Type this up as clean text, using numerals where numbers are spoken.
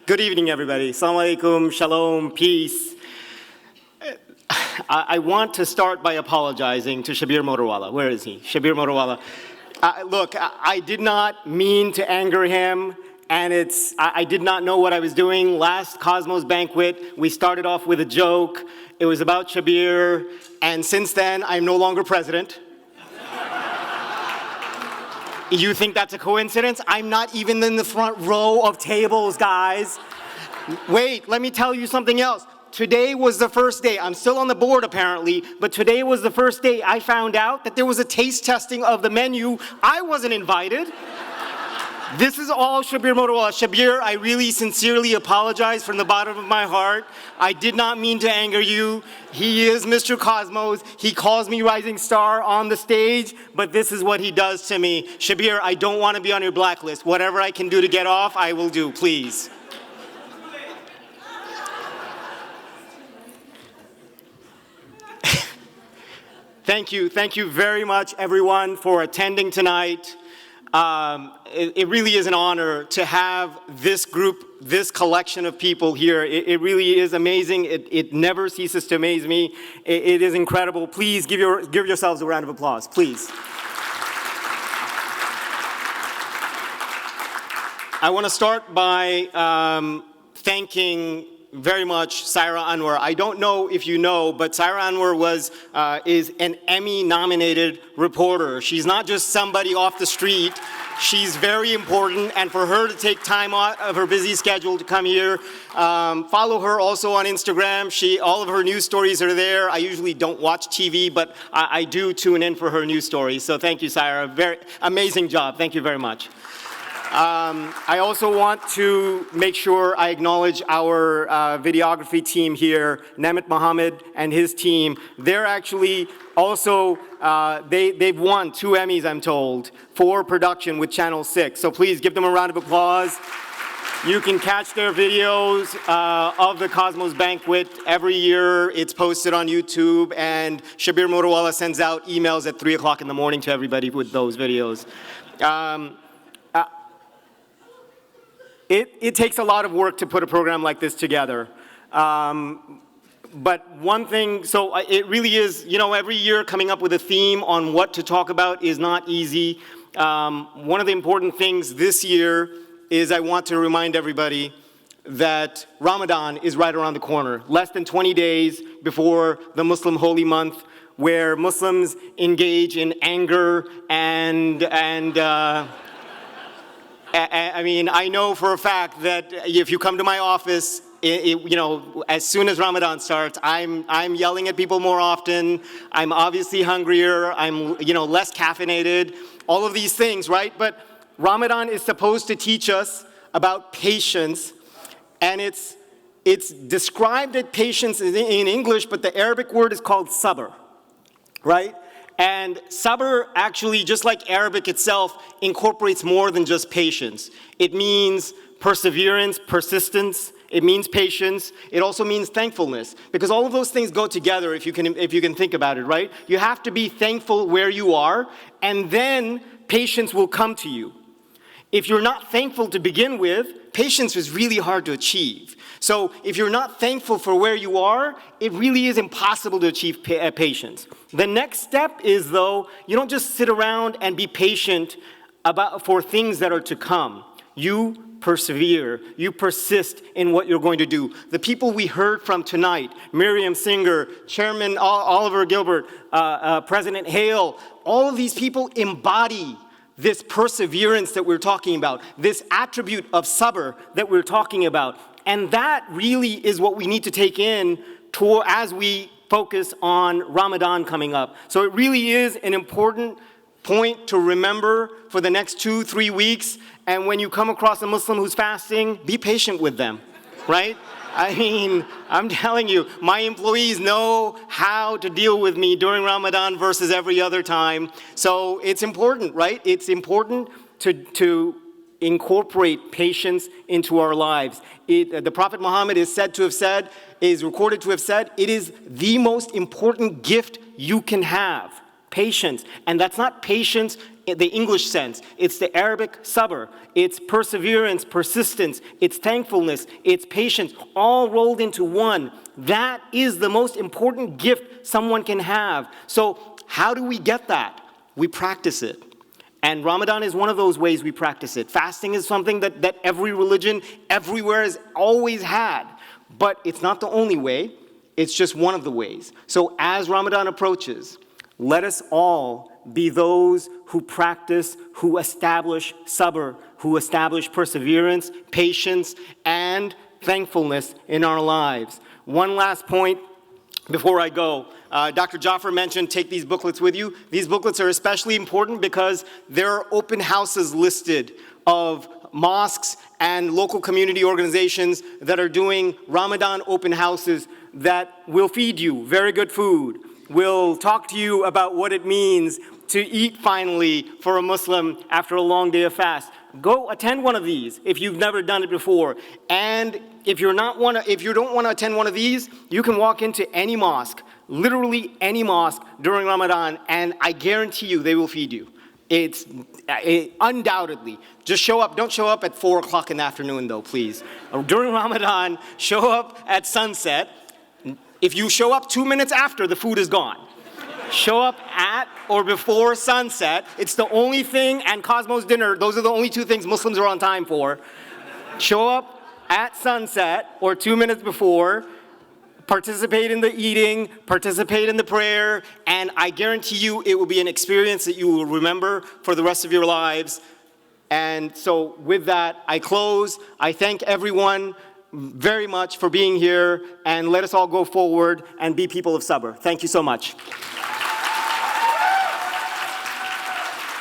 Good evening, everybody. Assalamu alaikum, shalom, peace. I want to start by apologizing to Shabir Motorwala. Where is he? Shabir Motorwala. Look, I did not mean to anger him, and I did not know what I was doing. Last Cosmos banquet, we started off with a joke. It was about Shabir, and since then, I'm no longer president. You think that's a coincidence? I'm not even in the front row of tables, guys. Wait, let me tell you something else. Today was the first day. I'm still on the board, apparently, but today was the first day I found out that there was a taste testing of the menu. I wasn't invited. This is all Shabir Motorwala. Shabir, I really sincerely apologize from the bottom of my heart. I did not mean to anger you. He is Mr. Cosmos. He calls me Rising Star on the stage, but this is what he does to me. Shabir, I don't want to be on your blacklist. Whatever I can do to get off, I will do, please. Thank you very much, everyone, for attending tonight. It really is an honor to have this group, this collection of people here. It really is amazing. It never ceases to amaze me. It is incredible. Please give yourselves a round of applause, please. I want to start by thanking very much Saira Anwar. I don't know if you know, but Saira Anwar is an Emmy-nominated reporter. She's not just somebody off the street. She's very important, and for her to take time out of her busy schedule to come here, follow her also on Instagram. All of her news stories are there. I usually don't watch TV, but I do tune in for her news stories. So thank you, Saira. Very amazing job. Thank you very much. I also want to make sure I acknowledge our videography team here, Nemit Mohammed and his team. They're actually also, they've won 2 Emmys, I'm told, for production with Channel 6. So please give them a round of applause. You can catch their videos of the Cosmos Banquet every year. It's posted on YouTube, and Shabir Motorwala sends out emails at 3 o'clock in the morning to everybody with those videos. It takes a lot of work to put a program like this together. But one thing, so it really is, you know, every year coming up with a theme on what to talk about is not easy. One of the important things this year is I want to remind everybody that Ramadan is right around the corner, less than 20 days before the Muslim holy month, where Muslims engage in anger and I mean, I know for a fact that if you come to my office, you know, as soon as Ramadan starts, I'm yelling at people more often. I'm obviously hungrier. I'm, you know, less caffeinated. All of these things, right? But Ramadan is supposed to teach us about patience, and it's described as patience in English, but the Arabic word is called sabr, right? And sabr actually, just like Arabic itself, incorporates more than just patience. It means perseverance, persistence. It means patience. It also means thankfulness, because all of those things go together if you can think about it, right? You have to be thankful where you are, and then patience will come to you. If you're not thankful to begin with, patience is really hard to achieve. So if you're not thankful for where you are, it really is impossible to achieve patience. The next step is, though, you don't just sit around and be patient for things that are to come. You persevere. You persist in what you're going to do. The people we heard from tonight, Miriam Singer, Chairman Oliver Gilbert, President Hale, all of these people embody this perseverance that we're talking about, this attribute of sabr that we're talking about. And that really is what we need to take in as we focus on Ramadan coming up. So it really is an important point to remember for the next 2-3 weeks. And when you come across a Muslim who's fasting, be patient with them, right? I mean, I'm telling you, my employees know how to deal with me during Ramadan versus every other time. So it's important, right? It's important to incorporate patience into our lives. The Prophet Muhammad is recorded to have said, it is the most important gift you can have, patience. And that's not patience the English sense. It's the Arabic sabr. It's perseverance, persistence, it's thankfulness, it's patience, all rolled into one. That is the most important gift someone can have. So how do we get that? We practice it. And Ramadan is one of those ways we practice it. Fasting is something that every religion everywhere has always had. But it's not the only way. It's just one of the ways. So as Ramadan approaches, let us all be those who practice, who establish sabr, who establish perseverance, patience, and thankfulness in our lives. One last point before I go. Dr. Jaffer mentioned take these booklets with you. These booklets are especially important because there are open houses listed of mosques and local community organizations that are doing Ramadan open houses that will feed you very good food, will talk to you about what it means to eat finally for a Muslim after a long day of fast. Go attend one of these if you've never done it before. And if you don't want to attend one of these, you can walk into any mosque, literally any mosque during Ramadan, and I guarantee you they will feed you. It's undoubtedly. Just show up. Don't show up at 4 o'clock in the afternoon though, please. During Ramadan, show up at sunset. If you show up 2 minutes after, the food is gone. Show up at or before sunset. It's the only thing, and Cosmos dinner, those are the only two things Muslims are on time for. Show up at sunset or 2 minutes before, participate in the eating, participate in the prayer, and I guarantee you it will be an experience that you will remember for the rest of your lives. And so with that, I close. I thank everyone very much for being here, and let us all go forward and be people of sabr. Thank you so much.